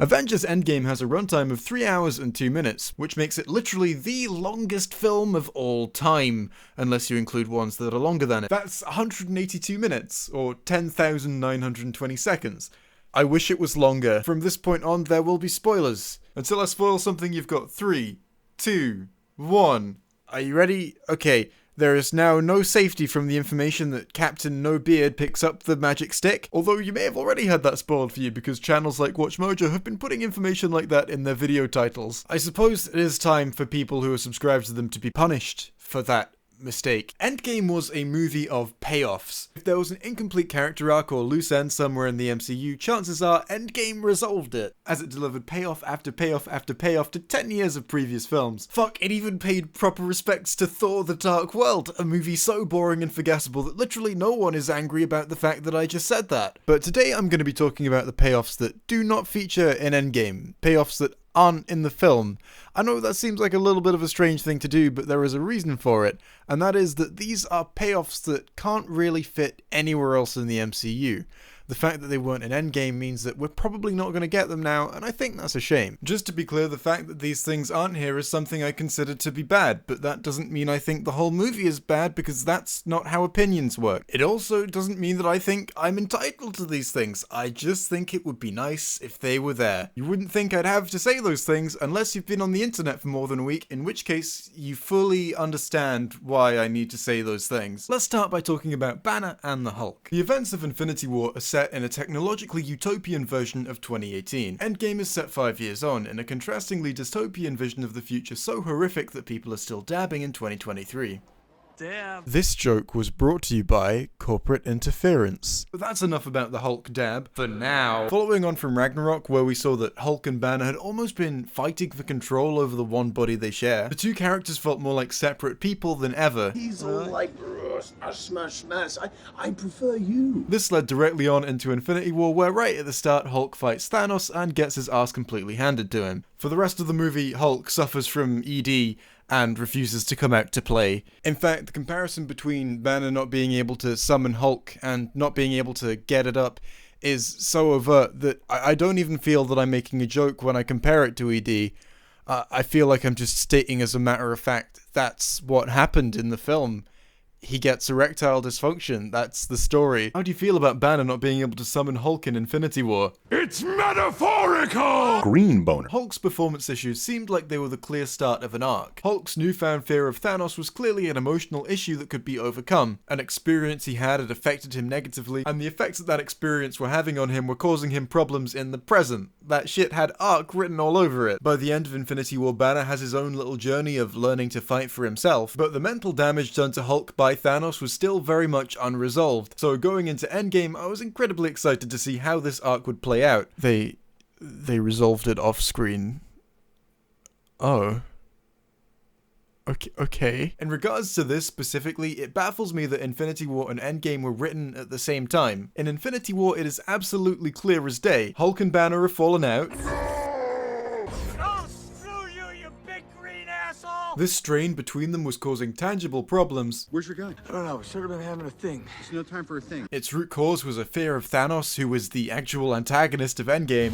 Avengers Endgame has a runtime of 3 hours and 2 minutes, which makes it literally the longest film of all time, unless you include ones that are longer than it. That's 182 minutes, or 10,920 seconds. I wish it was longer. From this point on, there will be spoilers. Until I spoil something, you've got 3, 2, 1. Are you ready? Okay. There is now no safety from the information that Captain No Beard picks up the magic stick, although you may have already had that spoiled for you because channels like WatchMojo have been putting information like that in their video titles. I suppose it is time for people who are subscribed to them to be punished for that mistake. Endgame was a movie of payoffs. If there was an incomplete character arc or loose end somewhere in the MCU, chances are Endgame resolved it, as it delivered payoff after payoff after payoff to 10 years of previous films. Fuck, it even paid proper respects to Thor: The Dark World, a movie so boring and forgettable that literally no one is angry about the fact that I just said that. But today I'm going to be talking about the payoffs that do not feature in Endgame, payoffs that aren't in the film. I know that seems like a little bit of a strange thing to do, but there is a reason for it, and that is that these are payoffs that can't really fit anywhere else in the MCU. The fact that they weren't in Endgame means that we're probably not going to get them now, and I think that's a shame. Just to be clear, the fact that these things aren't here is something I consider to be bad, but that doesn't mean I think the whole movie is bad, because that's not how opinions work. It also doesn't mean that I think I'm entitled to these things. I just think it would be nice if they were there. You wouldn't think I'd have to say those things unless you've been on the internet for more than a week, in which case you fully understand why I need to say those things. Let's start by talking about Banner and the Hulk. The events of Infinity War are set in a technologically utopian version of 2018. Endgame is set 5 years on, in a contrastingly dystopian vision of the future so horrific that people are still dabbing in 2023. Damn. This joke was brought to you by corporate interference. But that's enough about the Hulk dab for now. Following on from Ragnarok, where we saw that Hulk and Banner had almost been fighting for control over the one body they share, the two characters felt more like separate people than ever. He's all like, smash. I prefer you. This led directly on into Infinity War, where right at the start, Hulk fights Thanos and gets his ass completely handed to him. For the rest of the movie, Hulk suffers from ED and refuses to come out to play. In fact, the comparison between Banner not being able to summon Hulk and not being able to get it up is so overt that I don't even feel that I'm making a joke when I compare it to ED. I feel like I'm just stating as a matter of fact that's what happened in the film. He gets erectile dysfunction. That's the story. How do you feel about Banner not being able to summon Hulk in Infinity War? It's metaphorical! Green boner. Hulk's performance issues seemed like they were the clear start of an arc. Hulk's newfound fear of Thanos was clearly an emotional issue that could be overcome. An experience he had affected him negatively, and the effects that experience were having on him were causing him problems in the present. That shit had arc written all over it. By the end of Infinity War, Banner has his own little journey of learning to fight for himself, but the mental damage done to Hulk by Thanos was still very much unresolved. So going into Endgame, I was incredibly excited to see how this arc would play out. They resolved it off screen. Oh. Okay. In regards to this specifically, it baffles me that Infinity War and Endgame were written at the same time. In Infinity War, it is absolutely clear as day. Hulk and Banner have fallen out. This strain between them was causing tangible problems. Where's your gun? I don't know, we should have been having a thing. There's no time for a thing. Its root cause was a fear of Thanos, who was the actual antagonist of Endgame.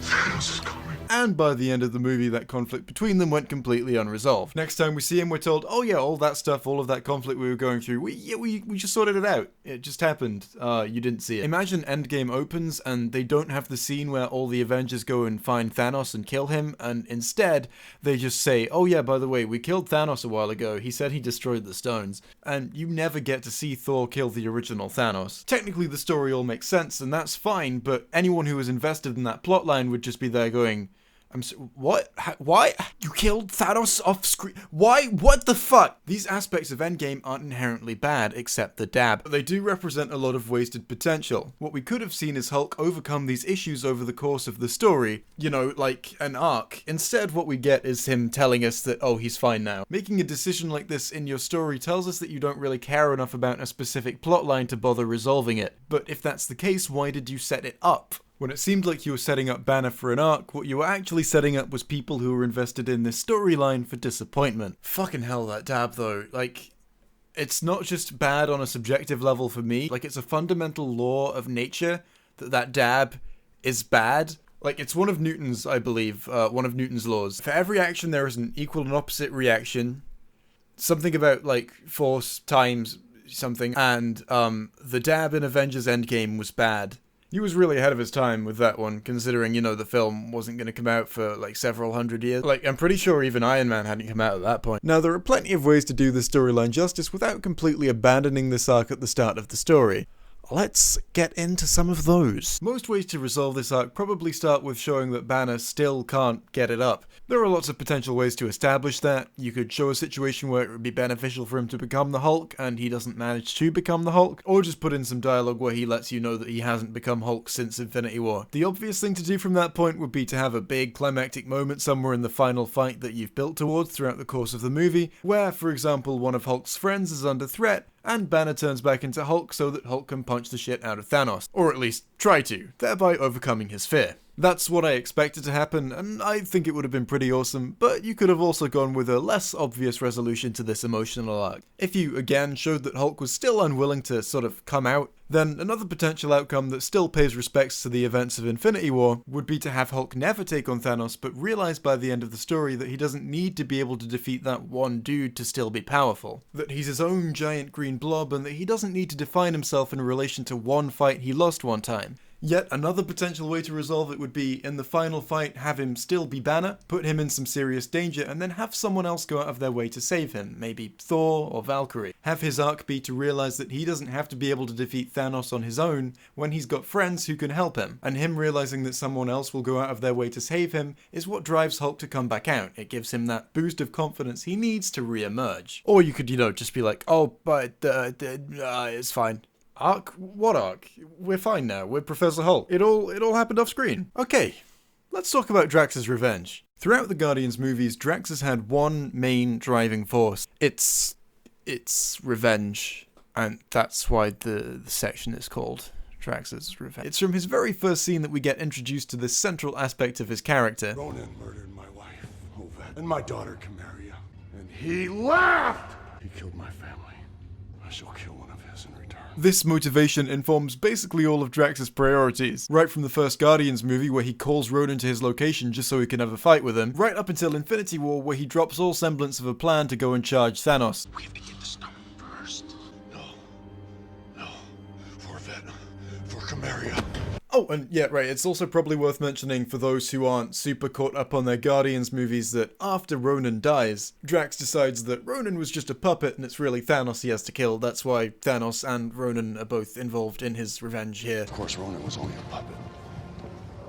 Thanos is coming. And by the end of the movie, that conflict between them went completely unresolved. Next time we see him, we're told, oh yeah, all that stuff, all of that conflict we were going through, we just sorted it out. It just happened. You didn't see it. Imagine Endgame opens and they don't have the scene where all the Avengers go and find Thanos and kill him, and instead they just say, oh yeah, by the way, we killed Thanos a while ago. He said he destroyed the stones. And you never get to see Thor kill the original Thanos. Technically, the story all makes sense, and that's fine, but anyone who was invested in that plotline would just be there going, what? Why? You killed Thanos off screen? Why? What the fuck? These aspects of Endgame aren't inherently bad, except the dab, but they do represent a lot of wasted potential. What we could have seen is Hulk overcome these issues over the course of the story, you know, like an arc. Instead, what we get is him telling us that, oh, he's fine now. Making a decision like this in your story tells us that you don't really care enough about a specific plotline to bother resolving it. But if that's the case, why did you set it up? When it seemed like you were setting up Banner for an arc, what you were actually setting up was people who were invested in this storyline for disappointment. Fucking hell, that dab though. Like, it's not just bad on a subjective level for me, like it's a fundamental law of nature that dab is bad. Like, it's one of Newton's, I believe, one of Newton's laws. For every action, there is an equal and opposite reaction. Something about, like, force times something. And, the dab in Avengers Endgame was bad. He was really ahead of his time with that one, considering, you know, the film wasn't going to come out for, like, several hundred years. Like, I'm pretty sure even Iron Man hadn't come out at that point. Now, there are plenty of ways to do this storyline justice without completely abandoning this arc at the start of the story. Let's get into some of those. Most ways to resolve this arc probably start with showing that Banner still can't get it up. There are lots of potential ways to establish that. You could show a situation where it would be beneficial for him to become the Hulk, and he doesn't manage to become the Hulk, or just put in some dialogue where he lets you know that he hasn't become Hulk since Infinity War. The obvious thing to do from that point would be to have a big climactic moment somewhere in the final fight that you've built towards throughout the course of the movie, where, for example, one of Hulk's friends is under threat, and Banner turns back into Hulk so that Hulk can punch the shit out of Thanos. Or at least try to, thereby overcoming his fear. That's what I expected to happen, and I think it would have been pretty awesome, but you could have also gone with a less obvious resolution to this emotional arc. If you, again, showed that Hulk was still unwilling to sort of come out, then another potential outcome that still pays respects to the events of Infinity War would be to have Hulk never take on Thanos, but realize by the end of the story that he doesn't need to be able to defeat that one dude to still be powerful. That he's his own giant green blob, and that he doesn't need to define himself in relation to one fight he lost one time. Yet another potential way to resolve it would be, in the final fight, have him still be Banner, put him in some serious danger, and then have someone else go out of their way to save him, maybe Thor or Valkyrie. Have his arc be to realize that he doesn't have to be able to defeat Thanos on his own when he's got friends who can help him, and him realizing that someone else will go out of their way to save him is what drives Hulk to come back out. It gives him that boost of confidence he needs to re-emerge. Or you could, just be like, oh, but it's fine. Arc? What arc? We're fine now. We're Professor Hulk. It all happened off screen. Okay, let's talk about Drax's revenge. Throughout the Guardians movies, Drax has had one main driving force. It's revenge, and that's why the section is called Drax's Revenge. It's from his very first scene that we get introduced to this central aspect of his character. Ronan murdered my wife, Ovet, and my daughter, Camaria. And he laughed! He killed my family. I shall kill one of his in return. This motivation informs basically all of Drax's priorities, right from the first Guardians movie where he calls Ronan to his location just so he can have a fight with him, right up until Infinity War where he drops all semblance of a plan to go and charge Thanos. We have to get the stone first. No. For Vet. For Camaria. Oh, and yeah, right, it's also probably worth mentioning for those who aren't super caught up on their Guardians movies that after Ronan dies, Drax decides that Ronan was just a puppet and it's really Thanos he has to kill. That's why Thanos and Ronan are both involved in his revenge here. Of course, Ronan was only a puppet.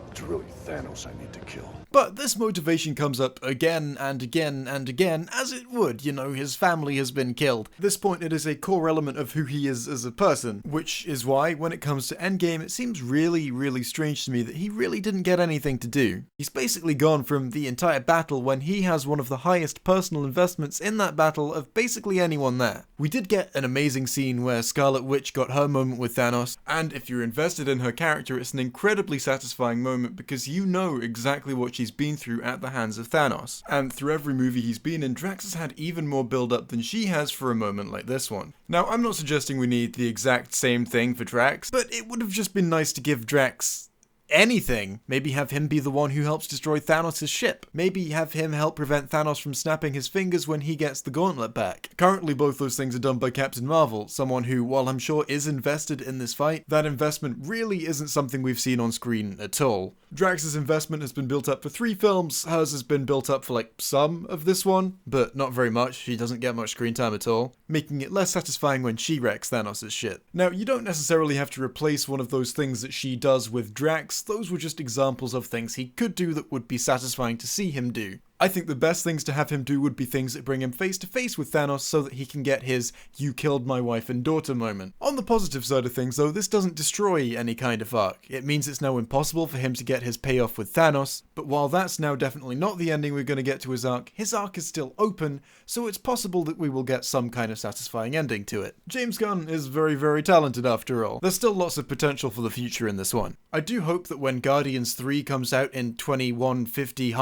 It's really Thanos I need to kill. But this motivation comes up again and again and again, as it would, his family has been killed. At this point, it is a core element of who he is as a person, which is why, when it comes to Endgame, it seems really, really strange to me that he really didn't get anything to do. He's basically gone from the entire battle when he has one of the highest personal investments in that battle of basically anyone there. We did get an amazing scene where Scarlet Witch got her moment with Thanos, and if you're invested in her character, it's an incredibly satisfying moment because you know exactly what she's been through at the hands of Thanos. And through every movie he's been in, Drax has had even more build-up than she has for a moment like this one. Now, I'm not suggesting we need the exact same thing for Drax, but it would have just been nice to give Drax anything. Maybe have him be the one who helps destroy Thanos' ship. Maybe have him help prevent Thanos from snapping his fingers when he gets the gauntlet back. Currently, both those things are done by Captain Marvel, someone who, while I'm sure is invested in this fight, that investment really isn't something we've seen on screen at all. Drax's investment has been built up for 3 films, hers has been built up for some of this one, but not very much. She doesn't get much screen time at all, making it less satisfying when she wrecks Thanos' shit. Now, you don't necessarily have to replace one of those things that she does with Drax. Those were just examples of things he could do that would be satisfying to see him do. I think the best things to have him do would be things that bring him face to face with Thanos so that he can get his "you killed my wife and daughter" moment. On the positive side of things though, this doesn't destroy any kind of arc. It means it's now impossible for him to get his payoff with Thanos, but while that's now definitely not the ending we're going to get to his arc is still open, so it's possible that we will get some kind of satisfying ending to it. James Gunn is very, very talented after all. There's still lots of potential for the future in this one. I do hope that when Guardians 3 comes out in 2150,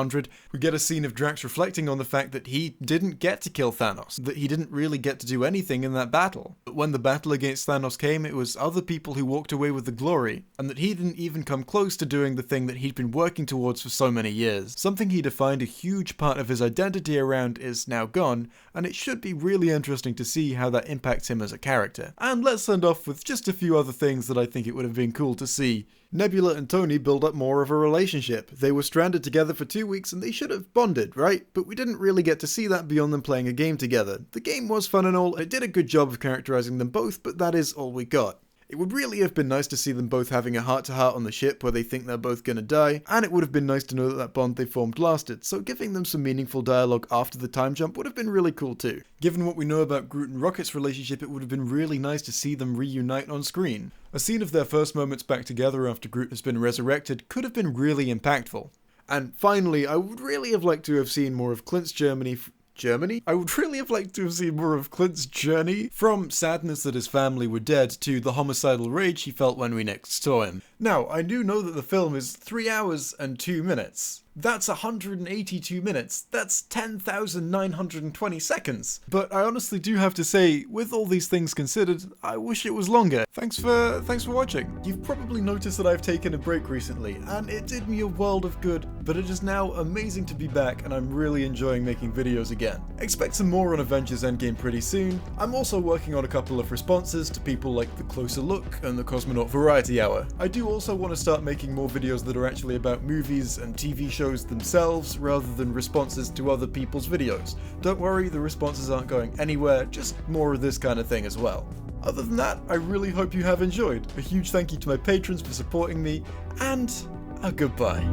we get a scene of Drax reflecting on the fact that he didn't get to kill Thanos, that he didn't really get to do anything in that battle. But when the battle against Thanos came, it was other people who walked away with the glory, and that he didn't even come close to doing the thing that he'd been working towards for so many years. Something he defined a huge part of his identity around is now gone, and it should be really interesting to see how that impacts him as a character. And let's end off with just a few other things that I think it would have been cool to see. Nebula and Tony build up more of a relationship. They were stranded together for 2 weeks and they should have bonded, right? But we didn't really get to see that beyond them playing a game together. The game was fun and all, it did a good job of characterizing them both, but that is all we got. It would really have been nice to see them both having a heart-to-heart on the ship where they think they're both gonna die, and it would have been nice to know that that bond they formed lasted, so giving them some meaningful dialogue after the time jump would have been really cool too. Given what we know about Groot and Rocket's relationship, it would have been really nice to see them reunite on screen. A scene of their first moments back together after Groot has been resurrected could have been really impactful. And finally, I would really have liked to have seen more of Clint's Germany? I would really have liked to have seen more of Clint's journey from sadness that his family were dead to the homicidal rage he felt when we next saw him. Now, I do know that the film is 3 hours and 2 minutes. That's 182 minutes. That's 10,920 seconds. But I honestly do have to say, with all these things considered, I wish it was longer. Thanks for watching. You've probably noticed that I've taken a break recently, and it did me a world of good, but it is now amazing to be back, and I'm really enjoying making videos again. Expect some more on Avengers Endgame pretty soon. I'm also working on a couple of responses to people like The Closer Look and the Cosmonaut Variety Hour. I do also want to start making more videos that are actually about movies and TV shows themselves rather than responses to other people's videos. Don't worry, the responses aren't going anywhere, just more of this kind of thing as well. Other than that, I really hope you have enjoyed. A huge thank you to my patrons for supporting me, and a goodbye.